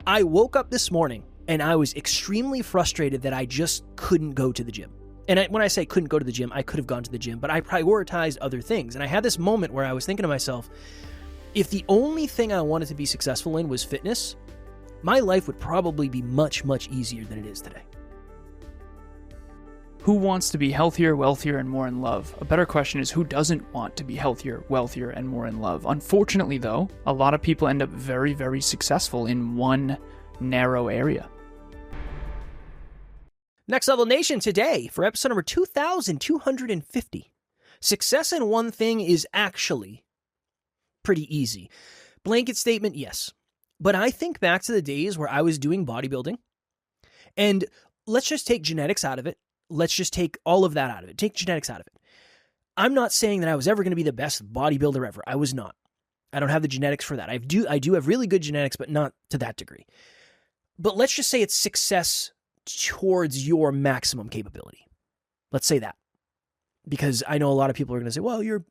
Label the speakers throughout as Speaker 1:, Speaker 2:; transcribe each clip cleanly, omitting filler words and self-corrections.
Speaker 1: I woke up this morning and I was extremely frustrated that I just couldn't go to the gym. And when I say couldn't go to the gym, I could have gone to the gym, but I prioritized other things. And I had this moment where I was thinking to myself, if the only thing I wanted to be successful in was fitness, my life would probably be much, much easier than it is today.
Speaker 2: Who wants to be healthier, wealthier, and more in love? A better question is, who doesn't want to be healthier, wealthier, and more in love? Unfortunately, though, a lot of people end up very, very successful in one narrow area.
Speaker 1: Next Level Nation today for episode number 2250. Success in one thing is actually pretty easy. Blanket statement, yes. But I think back to the days where I was doing bodybuilding, and let's just take genetics out of it. Let's just take all of that out of it. Take genetics out of it. I'm not saying that I was ever going to be the best bodybuilder ever. I was not. I don't have the genetics for that. I do have really good genetics, but not to that degree. But let's just say it's success towards your maximum capability. Let's say that. Because I know a lot of people are going to say, well, your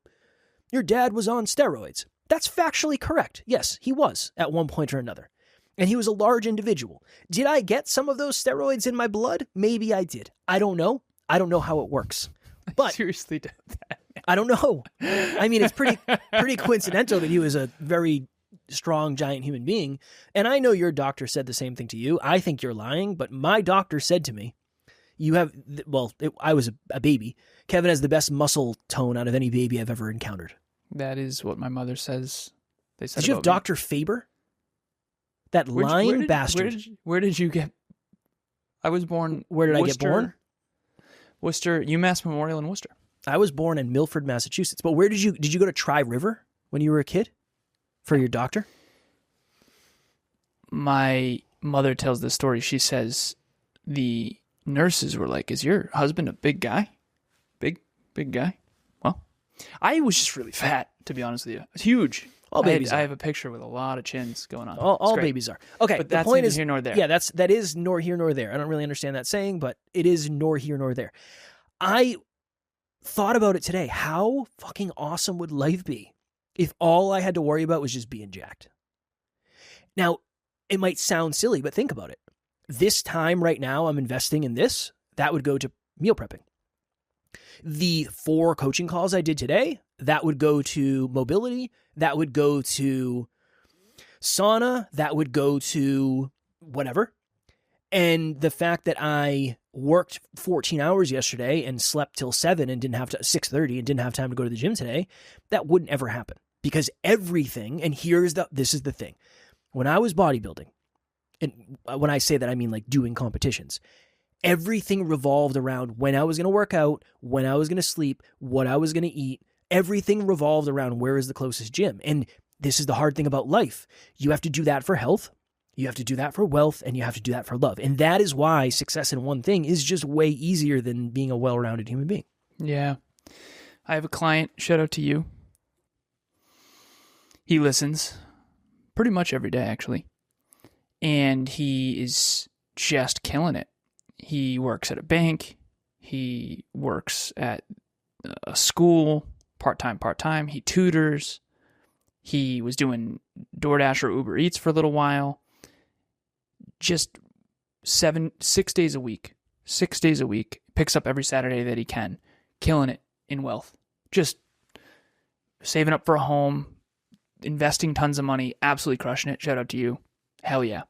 Speaker 1: dad was on steroids. That's factually correct. Yes, he was at one point or another. And he was a large individual. Did I get some of those steroids in my blood? Maybe I did. I don't know. I don't know how it works. But
Speaker 2: I seriously doubt that.
Speaker 1: I don't know. I mean, it's pretty coincidental that he was a very strong, giant human being. And I know your doctor said the same thing to you. I think you're lying, but my doctor said to me, I was a baby. Kevin has the best muscle tone out of any baby I've ever encountered.
Speaker 2: That is what my mother says. They said.
Speaker 1: Did you have Dr. Faber? That lying bastard.
Speaker 2: Where did you get? I was born.
Speaker 1: Where did I get born?
Speaker 2: Worcester, UMass Memorial in Worcester.
Speaker 1: I was born in Milford, Massachusetts. But where did you go to Tri River when you were a kid for your doctor?
Speaker 2: My mother tells this story. She says the nurses were like, "Is your husband a big guy? Big guy?" Well, I was just really fat, to be honest with you. It's huge.
Speaker 1: All babies
Speaker 2: I have a picture with a lot of chins going on.
Speaker 1: All babies are. Okay,
Speaker 2: but
Speaker 1: the
Speaker 2: that's
Speaker 1: point
Speaker 2: neither
Speaker 1: is
Speaker 2: here nor there.
Speaker 1: Yeah, that is nor here nor there. I don't really understand that saying, but it is nor here nor there. I thought about it today. How fucking awesome would life be if all I had to worry about was just being jacked? Now, it might sound silly, but think about it. This time right now I'm investing in this. That would go to meal prepping. The 4 coaching calls I did today, that would go to mobility, that would go to sauna, that would go to whatever. And the fact that I worked 14 hours yesterday and slept till 7 and didn't have to 6:30 and didn't have time to go to the gym today, that wouldn't ever happen. Because everything, and this is the thing. When I was bodybuilding, and when I say that I mean like doing competitions, everything revolved around when I was going to work out, when I was going to sleep, what I was going to eat. Everything revolved around where is the closest gym. And this is the hard thing about life. You have to do that for health, you have to do that for wealth, and you have to do that for love. And that is why success in one thing is just way easier than being a well-rounded human being.
Speaker 2: Yeah. I have a client, shout out to you. He listens pretty much every day, actually. And he is just killing it. He works at a bank. He works at a school, part-time. He tutors. He was doing DoorDash or Uber Eats for a little while. Just 6 days a week. 6 days a week. Picks up every Saturday that he can. Killing it in wealth. Just saving up for a home. Investing tons of money. Absolutely crushing it. Shout out to you. Hell yeah.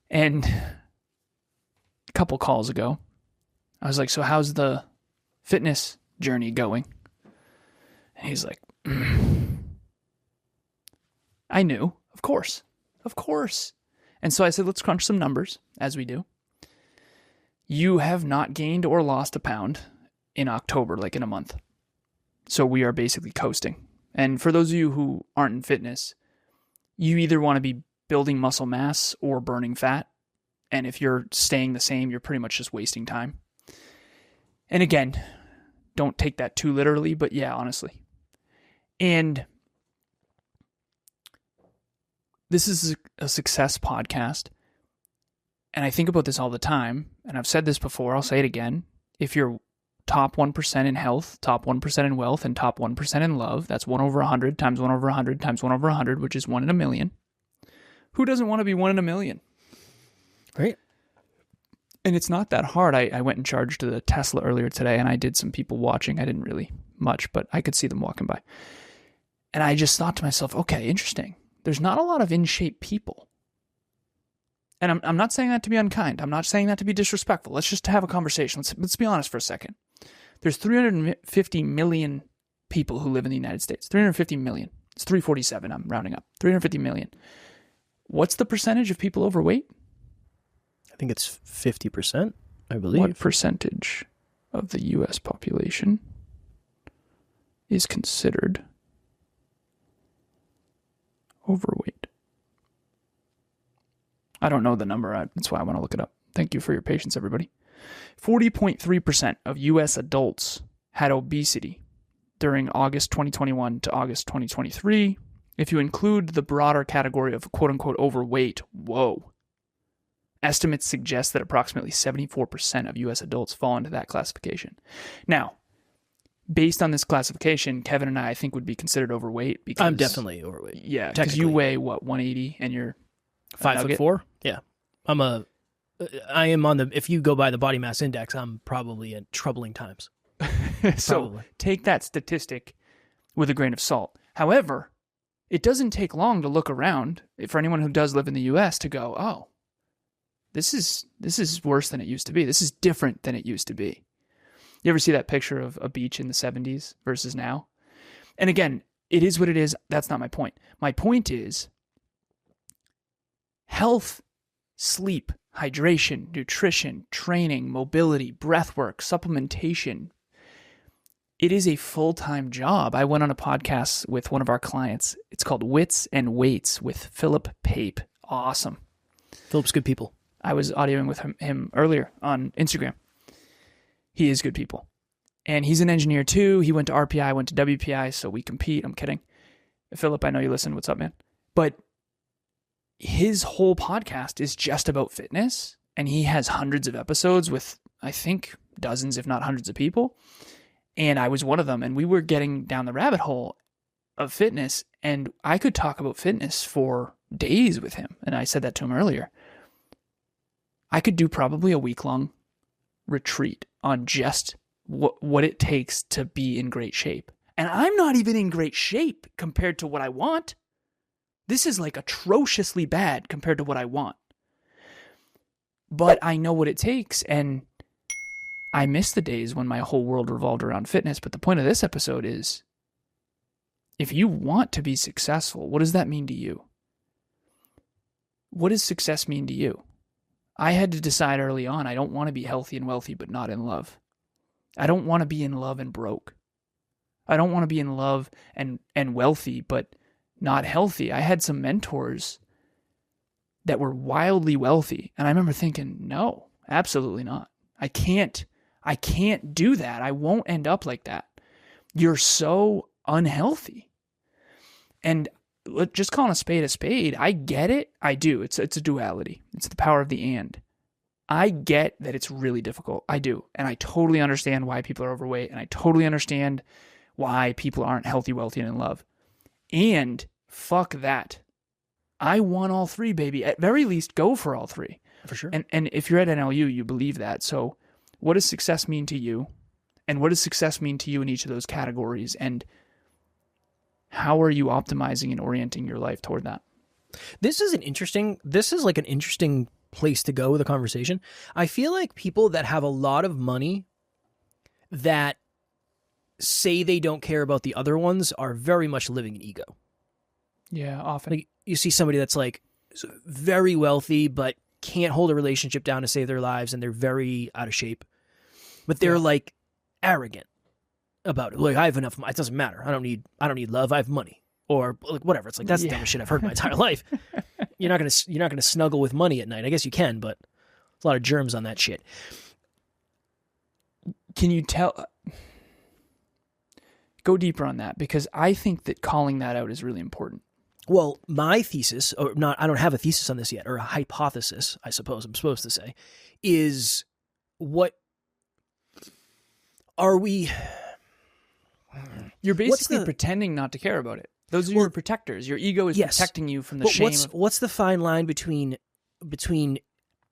Speaker 2: And a couple calls ago, I was like, so how's the fitness journey going? And he's like, I knew, of course. And so I said, let's crunch some numbers, as we do. You have not gained or lost a pound in October, like in a month. So we are basically coasting. And for those of you who aren't in fitness, you either want to be building muscle mass or burning fat. And if you're staying the same, you're pretty much just wasting time. And again, don't take that too literally, but yeah, honestly. And this is a success podcast. And I think about this all the time. And I've said this before, I'll say it again. If you're top 1% in health, top 1% in wealth, and top 1% in love, that's 1 over 100 times 1 over 100 times 1 over 100, which is 1 in a million. Who doesn't want to be one in a million?
Speaker 1: Right.
Speaker 2: And it's not that hard. I went and charged the Tesla earlier today, and I did some people watching. I didn't really much, but I could see them walking by. And I just thought to myself, okay, interesting. There's not a lot of in-shape people. And I'm not saying that to be unkind. I'm not saying that to be disrespectful. Let's just have a conversation. Let's be honest for a second. There's 350 million people who live in the United States. 350 million. It's 347, I'm rounding up. 350 million. What's the percentage of people overweight?
Speaker 1: I think it's 50%, I believe.
Speaker 2: What percentage of the U.S. population is considered overweight? I don't know the number. That's why I want to look it up. Thank you for your patience, everybody. 40.3% of U.S. adults had obesity during August 2021 to August 2023. If you include the broader category of quote-unquote overweight, whoa. Estimates suggest that approximately 74% of U.S. adults fall into that classification. Now, based on this classification, Kevin and I think would be considered overweight because
Speaker 1: I'm definitely overweight.
Speaker 2: Yeah, because you weigh what, 180, and you're
Speaker 1: 5'4"? Yeah, I am on the. If you go by the body mass index, I'm probably at troubling times.
Speaker 2: So
Speaker 1: Probably.
Speaker 2: Take that statistic with a grain of salt. However, it doesn't take long to look around for anyone who does live in the U.S. to go, oh, this is worse than it used to be. This is different than it used to be. You ever see that picture of a beach in the 70s versus now? And again, it is what it is. That's not my point. My point is health, sleep, hydration, nutrition, training, mobility, breath work, supplementation. It is a full-time job. I went on a podcast with one of our clients. It's called Wits and Weights with Philip Pape. Awesome.
Speaker 1: Philip's good people.
Speaker 2: I was audioing with him earlier on Instagram. He is good people. And he's an engineer too. He went to RPI, went to WPI, so we compete. I'm kidding. Philip, I know you listen. What's up, man? But his whole podcast is just about fitness, and he has hundreds of episodes with, I think, dozens, if not hundreds of people. And I was one of them, and we were getting down the rabbit hole of fitness, and I could talk about fitness for days with him. And I said that to him earlier. I could do probably a week-long retreat on just what it takes to be in great shape. And I'm not even in great shape compared to what I want. This is like atrociously bad compared to what I want. But I know what it takes, and I miss the days when my whole world revolved around fitness. But the point of this episode is, if you want to be successful, what does that mean to you? What does success mean to you? I had to decide early on, I don't want to be healthy and wealthy, but not in love. I don't want to be in love and broke. I don't want to be in love and wealthy, but not healthy. I had some mentors that were wildly wealthy. And I remember thinking, no, absolutely not. I can't do that. I won't end up like that. You're so unhealthy. And just calling a spade, I get it. I do. It's a duality. It's the power of the and. I get that it's really difficult. I do. And I totally understand why people are overweight. And I totally understand why people aren't healthy, wealthy, and in love. And fuck that. I want all three, baby. At very least, go for all three.
Speaker 1: For sure.
Speaker 2: And if you're at NLU, you believe that. So what does success mean to you? And what does success mean to you in each of those categories? And how are you optimizing and orienting your life toward that?
Speaker 1: This is like an interesting place to go with a conversation. I feel like people that have a lot of money that say they don't care about the other ones are very much living in ego.
Speaker 2: Yeah, often.
Speaker 1: Like you see somebody that's like very wealthy but can't hold a relationship down to save their lives, and they're very out of shape. But they're like arrogant about it. Like, I have enough money. It doesn't matter. I don't need love. I have money. Or like whatever. It's like, that's the dumbest shit I've heard my entire life. You're not gonna snuggle with money at night. I guess you can, but there's a lot of germs on that shit.
Speaker 2: Can you tell? Go deeper on that, because I think that calling that out is really important.
Speaker 1: Well, my thesis, or not, I don't have a thesis on this yet, or a hypothesis, I suppose I'm supposed to say, is what are we?
Speaker 2: You're basically pretending not to care about it. Those are your protectors. Your ego is protecting you from the shame.
Speaker 1: What's the fine line between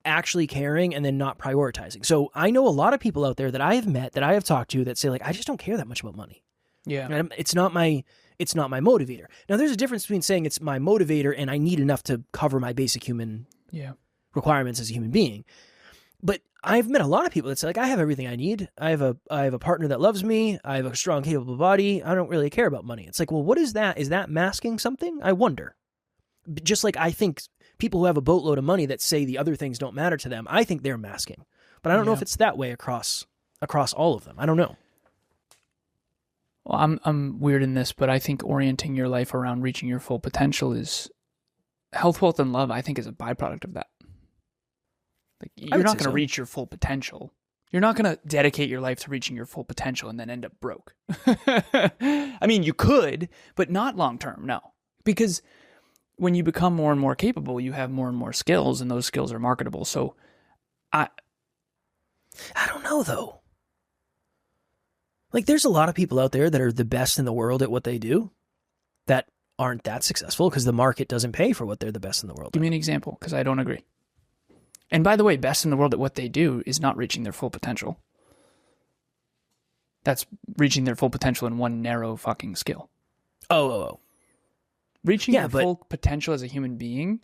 Speaker 1: actually caring and then not prioritizing? So I know a lot of people out there that I have met, that I have talked to, that say like, I just don't care that much about money.
Speaker 2: Yeah.
Speaker 1: And it's not my motivator. Now there's a difference between saying it's my motivator and I need enough to cover my basic human requirements as a human being. But I've met a lot of people that say like, I have everything I need. I have a partner that loves me. I have a strong, capable body. I don't really care about money. It's like, well, what is that? Is that masking something? I wonder. Just like I think people who have a boatload of money that say the other things don't matter to them, I think they're masking. But I don't know if it's that way across all of them. I don't know.
Speaker 2: Well, I'm weird in this, but I think orienting your life around reaching your full potential is health, wealth, and love. I think is a byproduct of that. Like, you're not going to reach your full potential. You're not going to dedicate your life to reaching your full potential and then end up broke. I mean, you could, but not long term. No, because when you become more and more capable, you have more and more skills, and those skills are marketable. So, I
Speaker 1: don't know though. Like, there's a lot of people out there that are the best in the world at what they do that aren't that successful because the market doesn't pay for what they're the best in the world.
Speaker 2: Give me an example, because I don't agree. And by the way, best in the world at what they do is not reaching their full potential. That's reaching their full potential in one narrow fucking skill.
Speaker 1: Oh.
Speaker 2: Reaching your full potential as a human being,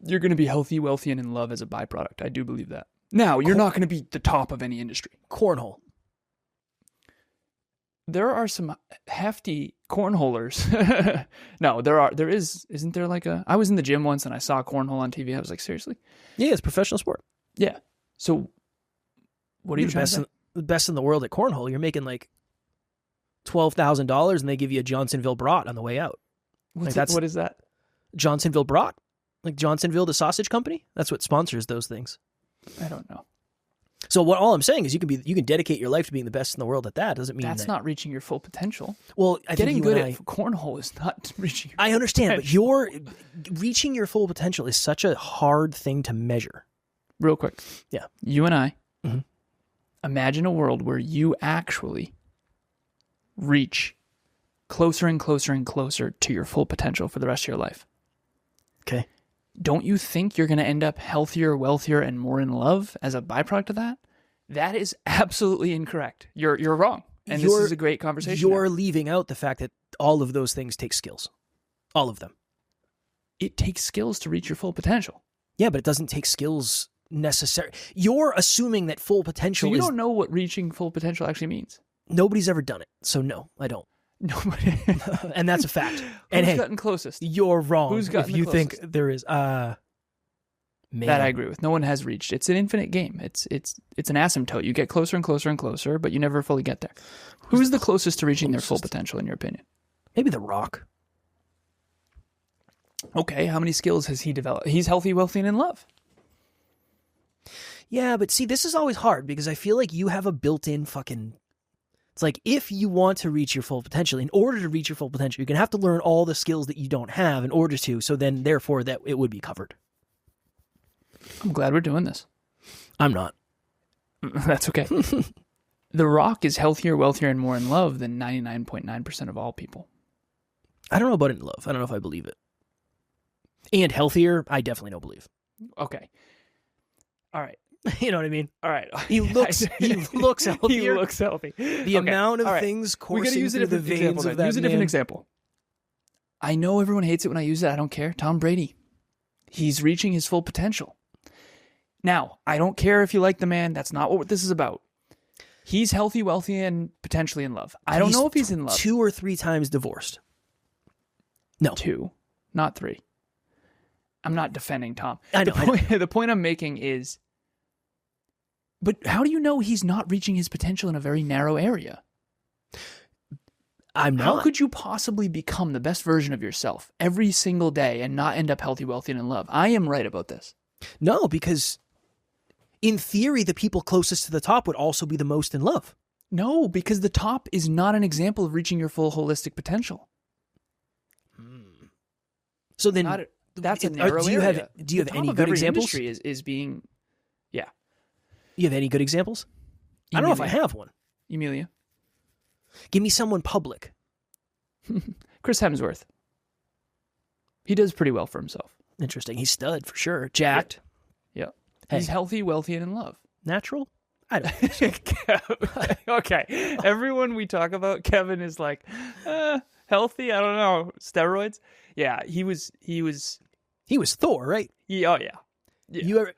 Speaker 2: you're going to be healthy, wealthy, and in love as a byproduct. I do believe that. Now, you're not going to be the top of any industry.
Speaker 1: Cornhole.
Speaker 2: There are some hefty cornholers. No, isn't there like I was in the gym once and I saw cornhole on TV. I was like, seriously?
Speaker 1: Yeah, it's a professional sport.
Speaker 2: Yeah. So what are you trying to say?
Speaker 1: The best in the world at cornhole. You're making like $12,000 and they give you a Johnsonville brat on the way out.
Speaker 2: What is that?
Speaker 1: Johnsonville brat? Like Johnsonville, the sausage company? That's what sponsors those things.
Speaker 2: I don't know.
Speaker 1: So all I'm saying is you can dedicate your life to being the best in the world at that. Doesn't mean
Speaker 2: that's not reaching your full potential.
Speaker 1: Well,
Speaker 2: getting good at cornhole is not reaching.
Speaker 1: I understand, but reaching your full potential is such a hard thing to measure.
Speaker 2: Real quick,
Speaker 1: yeah.
Speaker 2: You and I imagine a world where you actually reach closer and closer and closer to your full potential for the rest of your life.
Speaker 1: Okay.
Speaker 2: Don't you think you're going to end up healthier, wealthier, and more in love as a byproduct of that? That is absolutely incorrect. You're wrong. And this is a great conversation.
Speaker 1: You're leaving out the fact that all of those things take skills. All of them.
Speaker 2: It takes skills to reach your full potential.
Speaker 1: Yeah, but it doesn't take skills necessary. You're assuming that full potential
Speaker 2: so you don't know what reaching full potential actually means.
Speaker 1: Nobody's ever done it. So no, I don't.
Speaker 2: Nobody.
Speaker 1: And that's a fact.
Speaker 2: And Who's gotten closest?
Speaker 1: You're wrong.
Speaker 2: Who's gotten
Speaker 1: if you
Speaker 2: closest?
Speaker 1: think there is man.
Speaker 2: That I agree with. No one has reached. It's an infinite game. It's an asymptote. You get closer and closer and closer, but you never fully get there. Who's the closest to reaching their full potential in your opinion?
Speaker 1: Maybe The Rock.
Speaker 2: Okay, how many skills has he developed? He's healthy, wealthy, and in love.
Speaker 1: Yeah, but see, this is always hard because I feel like you have a built-in fucking... It's like, if you want to reach your full potential, in order to reach your full potential, you're going to have to learn all the skills that you don't have in order to, so then, therefore, that it would be covered.
Speaker 2: I'm glad we're doing this.
Speaker 1: I'm not.
Speaker 2: That's okay. The Rock is healthier, wealthier, and more in love than 99.9% of all people.
Speaker 1: I don't know about in love. I don't know if I believe it. And healthier, I definitely don't believe.
Speaker 2: Okay. All right.
Speaker 1: You know what I mean?
Speaker 2: All right.
Speaker 1: He looks healthier.
Speaker 2: He looks healthy.
Speaker 1: The amount of things coursing through the veins of that
Speaker 2: Use a different example. I know everyone hates it when I use it. I don't care. Tom Brady. He's reaching his full potential. Now, I don't care if you like the man. That's not what this is about. He's healthy, wealthy, and potentially in love. I don't know if he's in love.
Speaker 1: 2 or 3 times divorced. No.
Speaker 2: 2, not 3. I'm not defending Tom.
Speaker 1: I know.
Speaker 2: The point I'm making is... But how do you know he's not reaching his potential in a very narrow area?
Speaker 1: I'm not.
Speaker 2: How could you possibly become the best version of yourself every single day and not end up healthy, wealthy, and in love? I am right about this.
Speaker 1: No, because in theory, the people closest to the top would also be the most in love.
Speaker 2: No, because the top is not an example of reaching your full holistic potential.
Speaker 1: So then...
Speaker 2: That's a narrow area.
Speaker 1: Do you have any good examples?
Speaker 2: Is being... Yeah.
Speaker 1: You have any good examples?
Speaker 2: Emilia.
Speaker 1: I don't know if I have one.
Speaker 2: Emilia.
Speaker 1: Give me someone public.
Speaker 2: Chris Hemsworth. He does pretty well for himself.
Speaker 1: Interesting. He's stud for sure. Jacked.
Speaker 2: Yeah.
Speaker 1: Hey.
Speaker 2: He's healthy, wealthy, and in love.
Speaker 1: Natural? I don't think so.
Speaker 2: Okay. Everyone we talk about, Kevin is like, healthy? I don't know. Steroids? Yeah, he was
Speaker 1: Thor, right?
Speaker 2: Yeah, oh yeah.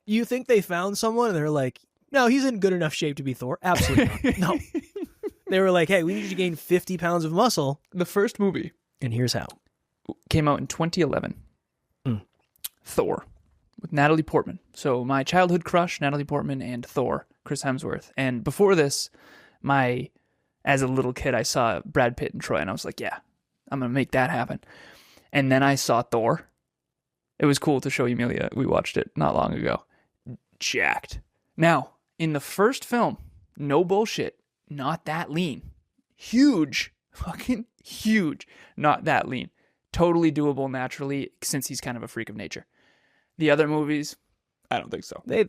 Speaker 1: You think they found someone and they're like, no, he's in good enough shape to be Thor? Absolutely not. No. They were like, hey, we need you to gain 50 pounds of muscle.
Speaker 2: The first movie
Speaker 1: And here's how.
Speaker 2: came out in 2011. Thor with Natalie Portman. So my childhood crush, Natalie Portman, and Thor, Chris Hemsworth. And before this, as a little kid, I saw Brad Pitt and Troy, and I was like, yeah, I'm going to make that happen. And then I saw Thor. It was cool to show Emilia. We watched it not long ago. Jacked. Now, in the first film, no bullshit, not that lean. Huge. Fucking huge. Not that lean. Totally doable naturally, since he's kind of a freak of nature. The other movies, I don't think so.
Speaker 1: Yeah.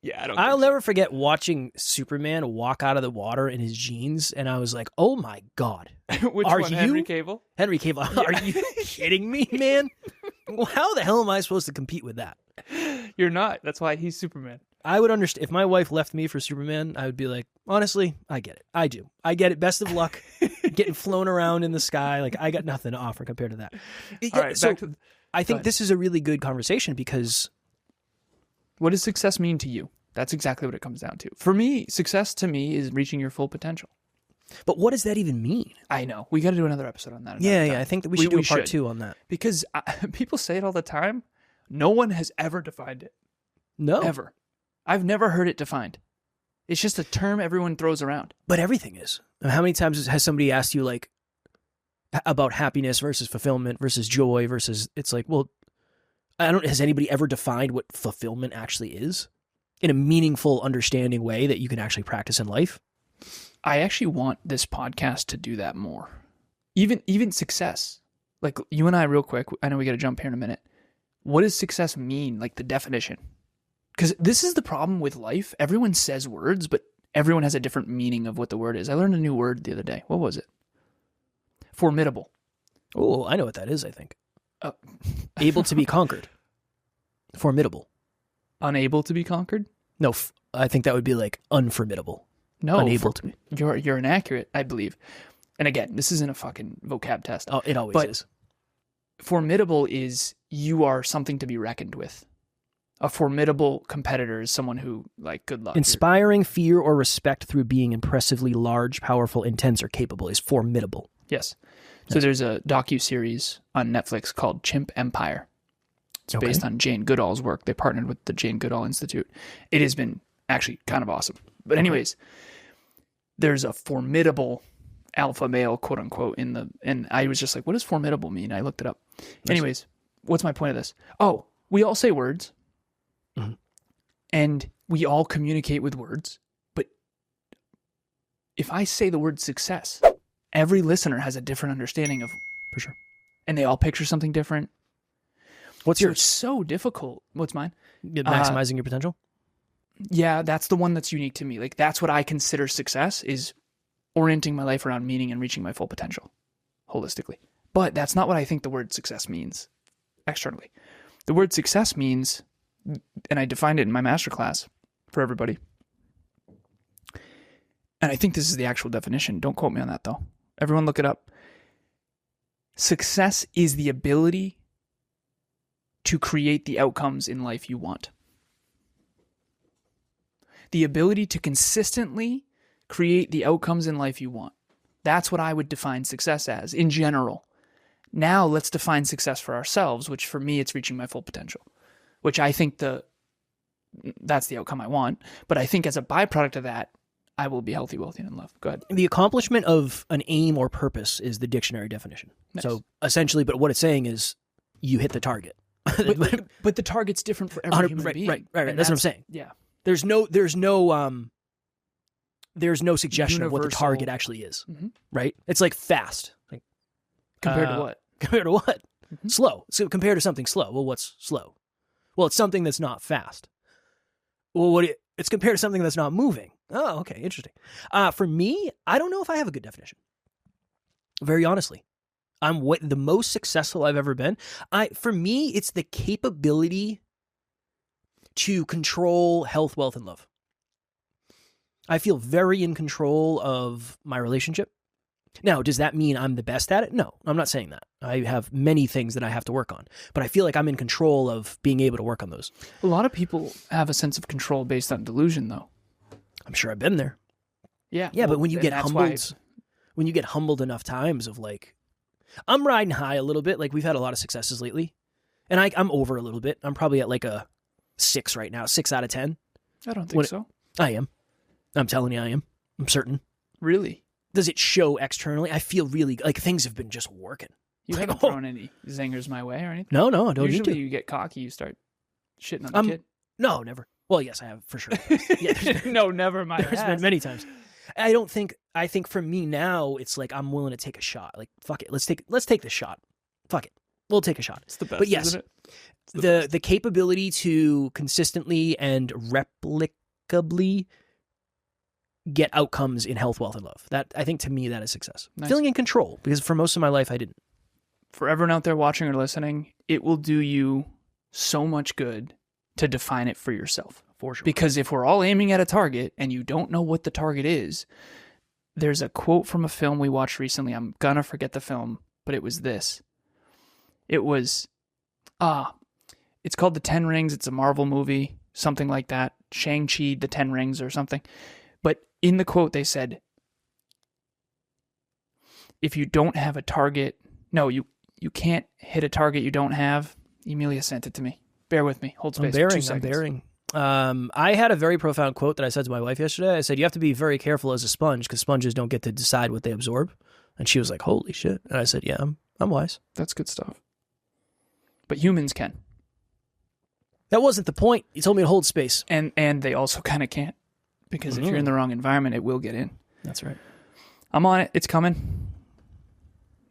Speaker 2: Yeah, I don't
Speaker 1: I'll
Speaker 2: think
Speaker 1: never forget watching Superman walk out of the water in his jeans, and I was like, oh my God.
Speaker 2: so. Which
Speaker 1: Are
Speaker 2: one,
Speaker 1: you?
Speaker 2: Henry Cavill?
Speaker 1: Henry Cavill, are you kidding me, man? Well, how the hell am I supposed to compete with that?
Speaker 2: You're not. That's why he's Superman.
Speaker 1: I would understand. If my wife left me for Superman, I would be like, honestly, I get it. I do. I get it. Best of luck getting flown around in the sky. Like, I got nothing to offer compared to that.
Speaker 2: All right,
Speaker 1: so
Speaker 2: back to...
Speaker 1: I think this is a really good conversation because...
Speaker 2: What does success mean to you? That's exactly what it comes down to. For me, success to me is reaching your full potential.
Speaker 1: But what does that even mean?
Speaker 2: I know. We got to do another episode on that.
Speaker 1: Yeah. I think that we should do a part 2 on that.
Speaker 2: Because people say it all the time. No one has ever defined it.
Speaker 1: No.
Speaker 2: Ever. I've never heard it defined. It's just a term everyone throws around.
Speaker 1: But everything is. How many times has somebody asked you, like, about happiness versus fulfillment versus joy versus... It's like, well, has anybody ever defined what fulfillment actually is in a meaningful, understanding way that you can actually practice in life?
Speaker 2: I actually want this podcast to do that more. Even success. Like, you and I, real quick, I know we got to jump here in a minute. What does success mean? Like, the definition. Because this is the problem with life. Everyone says words, but everyone has a different meaning of what the word is. I learned a new word the other day. What was it? Formidable.
Speaker 1: Oh, I know what that is, I think. Able to be conquered. Formidable.
Speaker 2: Unable to be conquered?
Speaker 1: No, I think that would be like unformidable.
Speaker 2: No.
Speaker 1: Unable to be.
Speaker 2: You're inaccurate, I believe. And again, this isn't a fucking vocab test.
Speaker 1: Oh, it always is.
Speaker 2: Formidable is you are something to be reckoned with. A formidable competitor is someone who, like, good luck.
Speaker 1: Inspiring fear or respect through being impressively large, powerful, intense, or capable is formidable.
Speaker 2: Yes. So there's a docuseries on Netflix called Chimp Empire. It's based on Jane Goodall's work. They partnered with the Jane Goodall Institute. It has been actually kind of awesome. But anyways, there's a formidable alpha male, quote unquote, and I was just like, what does formidable mean? I looked it up. Anyways, what's my point of this? Oh, we all say words. Mm-hmm. And we all communicate with words. But if I say the word success, every listener has a different understanding of,
Speaker 1: for sure.
Speaker 2: And they all picture something different.
Speaker 1: What's yours?
Speaker 2: It's so difficult. What's mine?
Speaker 1: Maximizing your potential?
Speaker 2: Yeah, that's the one that's unique to me. Like, that's what I consider success, is orienting my life around meaning and reaching my full potential holistically. But that's not what I think the word success means externally. The word success means, and I defined it in my masterclass for everybody, and I think this is the actual definition. Don't quote me on that, though. Everyone look it up. Success is the ability to create the outcomes in life you want. The ability to consistently create the outcomes in life you want. That's what I would define success as, in general. Now let's define success for ourselves, which for me, it's reaching my full potential, which I think that's the outcome I want. But I think as a byproduct of that, I will be healthy, wealthy, and in love. Go ahead.
Speaker 1: The accomplishment of an aim or purpose is the dictionary definition. Nice. So essentially, but what it's saying is you hit the target.
Speaker 2: but the target's different for every human being.
Speaker 1: Right. That's what I'm saying.
Speaker 2: Yeah.
Speaker 1: There's no suggestion of what the target actually is. Mm-hmm. Right? It's like fast. Like,
Speaker 2: compared to what?
Speaker 1: Compared to what? Mm-hmm. Slow. So compared to something slow. Well, what's slow? Well, it's something that's not fast. Well, it's compared to something that's not moving. Oh, okay, interesting. For me, I don't know if I have a good definition. Very honestly. I'm the most successful I've ever been. For me, it's the capability to control health, wealth, and love. I feel very in control of my relationship. Now, does that mean I'm the best at it? No, I'm not saying that. I have many things that I have to work on, but I feel like I'm in control of being able to work on those.
Speaker 2: A lot of people have a sense of control based on delusion, though.
Speaker 1: I'm sure I've been there.
Speaker 2: Yeah.
Speaker 1: Yeah, but when you get humbled enough times of like, I'm riding high a little bit. Like we've had a lot of successes lately, and I'm over a little bit. I'm probably at like a 6 right now, 6 out of 10.
Speaker 2: I don't think so.
Speaker 1: I am. I'm telling you, I am. I'm certain.
Speaker 2: Really?
Speaker 1: Does it show externally? I feel really like things have been just working.
Speaker 2: You haven't thrown any zingers my way or anything?
Speaker 1: No, I don't
Speaker 2: Usually
Speaker 1: need to.
Speaker 2: you get cocky, you start shitting on the kid.
Speaker 1: No, never. Well, yes, I have for sure. Yeah,
Speaker 2: no, never mind.
Speaker 1: There's been many times. I think for me now, it's like I'm willing to take a shot. Like, fuck it. Let's take this shot. Fuck it. We'll take a shot.
Speaker 2: It's the best,
Speaker 1: but yes,
Speaker 2: isn't it?
Speaker 1: The capability to consistently and replicably get outcomes in health, wealth, and love. That, I think, to me, that is success.
Speaker 2: Nice.
Speaker 1: Feeling in control, because for most of my life, I didn't.
Speaker 2: For everyone out there watching or listening, it will do you so much good to define it for yourself.
Speaker 1: For sure.
Speaker 2: Because if we're all aiming at a target and you don't know what the target is, there's a quote from a film we watched recently. I'm gonna forget the film, but it was this. It was, it's called The 10 Rings. It's a Marvel movie, something like that. Shang-Chi, The 10 Rings or something. But in the quote, they said, if you don't have a target, no, you can't hit a target you don't have. Emilia sent it to me. Bear with me. Hold space for 2 seconds.
Speaker 1: I'm bearing. I had a very profound quote that I said to my wife yesterday. I said, you have to be very careful as a sponge because sponges don't get to decide what they absorb. And she was like, holy shit. And I said, yeah, I'm wise.
Speaker 2: That's good stuff. But humans can.
Speaker 1: That wasn't the point. You told me to hold space.
Speaker 2: And they also kind of can't. Because if you're in the wrong environment, it will get in.
Speaker 1: That's right.
Speaker 2: I'm on it. It's coming.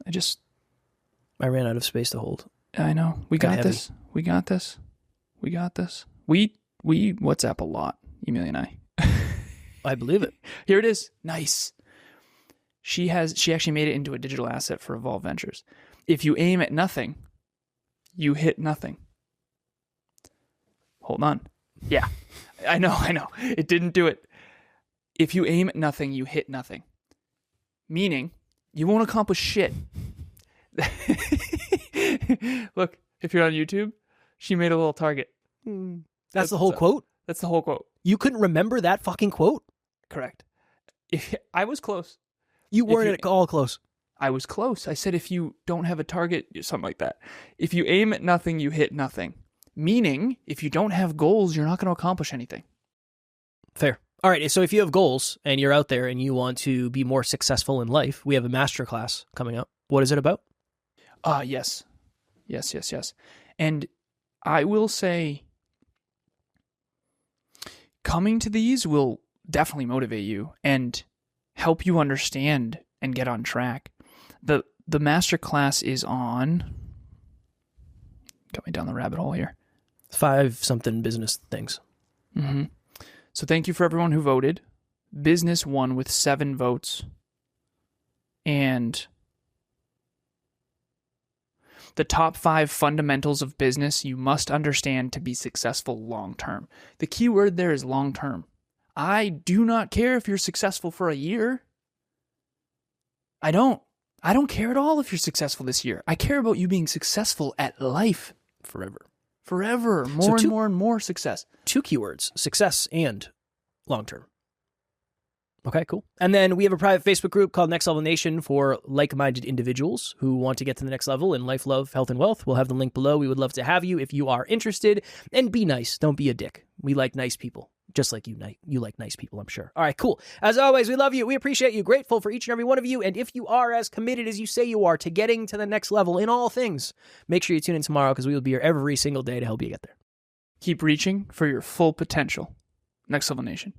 Speaker 1: I ran out of space to hold.
Speaker 2: I know. We got this. We got this. We got this. We WhatsApp a lot, Emilia and I.
Speaker 1: I believe it.
Speaker 2: Here it is. Nice. She actually made it into a digital asset for Evolve Ventures. If you aim at nothing, you hit nothing. Hold on. Yeah. I know. It didn't do it. If you aim at nothing, you hit nothing. Meaning, you won't accomplish shit. Look, if you're on YouTube, she made a little target.
Speaker 1: That's the whole quote?
Speaker 2: That's the whole quote.
Speaker 1: You couldn't remember that fucking quote?
Speaker 2: Correct. I was close.
Speaker 1: You weren't at all close.
Speaker 2: I was close. I said if you don't have a target, something like that. If you aim at nothing, you hit nothing. Meaning, if you don't have goals, you're not going to accomplish anything.
Speaker 1: Fair. All right, so if you have goals and you're out there and you want to be more successful in life, we have a masterclass coming up. What is it about?
Speaker 2: Yes. And I will say, coming to these will definitely motivate you and help you understand and get on track. The masterclass is on... Got me down the rabbit hole here.
Speaker 1: 5-something business things.
Speaker 2: Mm-hmm. So thank you for everyone who voted. Business won with 7 votes. And the top 5 fundamentals of business you must understand to be successful long term. The key word there is long term. I do not care if you're successful for a year. I don't care at all if you're successful this year. I care about you being successful at life. Forever. More and more success.
Speaker 1: 2 keywords, success and long-term. Okay, cool. And then we have a private Facebook group called Next Level Nation for like-minded individuals who want to get to the next level in life, love, health, and wealth. We'll have the link below. We would love to have you if you are interested. And be nice. Don't be a dick. We like nice people. Just like you like nice people, I'm sure. All right, cool. As always, we love you. We appreciate you. Grateful for each and every one of you. And if you are as committed as you say you are to getting to the next level in all things, make sure you tune in tomorrow because we will be here every single day to help you get there.
Speaker 2: Keep reaching for your full potential. Next Level Nation.